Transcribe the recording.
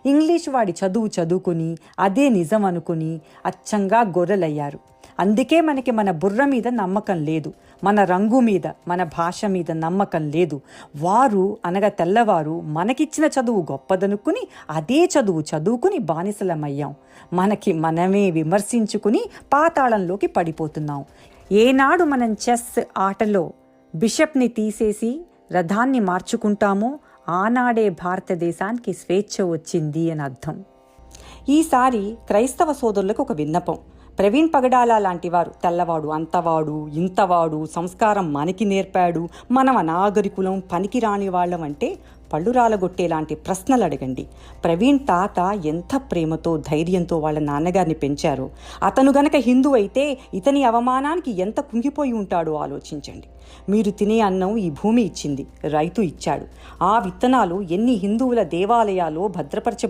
English వాడి చదువు చదువుకుని అదే నిజం అనుకుని అచ్చంగా గొర్రెలయ్యారు. అందుకే మనకి మన బుర్ర మీద నమ్మకం లేదు, మన రంగు మీద, మన భాష మీద నమ్మకం లేదు. వారు అనగా తెల్లవారు మనకిచ్చిన చదువు గొప్పదనుకుని అదే చదువు చదువుకుని బానిసలమయ్యాం. మనకి మనమే విమర్శించుకుని పాతాళంలోకి పడిపోతున్నాం. ఏనాడు మనం చెస్ ఆటలో బిషప్ని తీసేసి రథాన్ని మార్చుకుంటామో ఆనాడే భారతదేశానికి స్వేచ్ఛ వచ్చింది అని అర్థం. ఈసారి క్రైస్తవ సోదరులకు ఒక విన్నపం. ప్రవీణ్ పగడాల లాంటి వారు తెల్లవాడు అంతవాడు ఇంతవాడు సంస్కారం మనకి నేర్పాడు, మనం అనాగరికులం పనికి రాని వాళ్ళం అంటే పళ్ళు రాలగొట్టేలాంటి ప్రశ్నలు అడగండి. ప్రవీణ్ తాత ఎంత ప్రేమతో ధైర్యంతో వాళ్ళ నాన్నగారిని పెంచారో, అతను గనక హిందూ అయితే ఇతని అవమానానికి ఎంత కుంగిపోయి ఉంటాడో ఆలోచించండి. మీరు తినే అన్నం ఈ భూమి ఇచ్చింది, రైతు ఇచ్చాడు. ఆ విత్తనాలు ఎన్ని హిందువుల దేవాలయాల్లో భద్రపరచబడి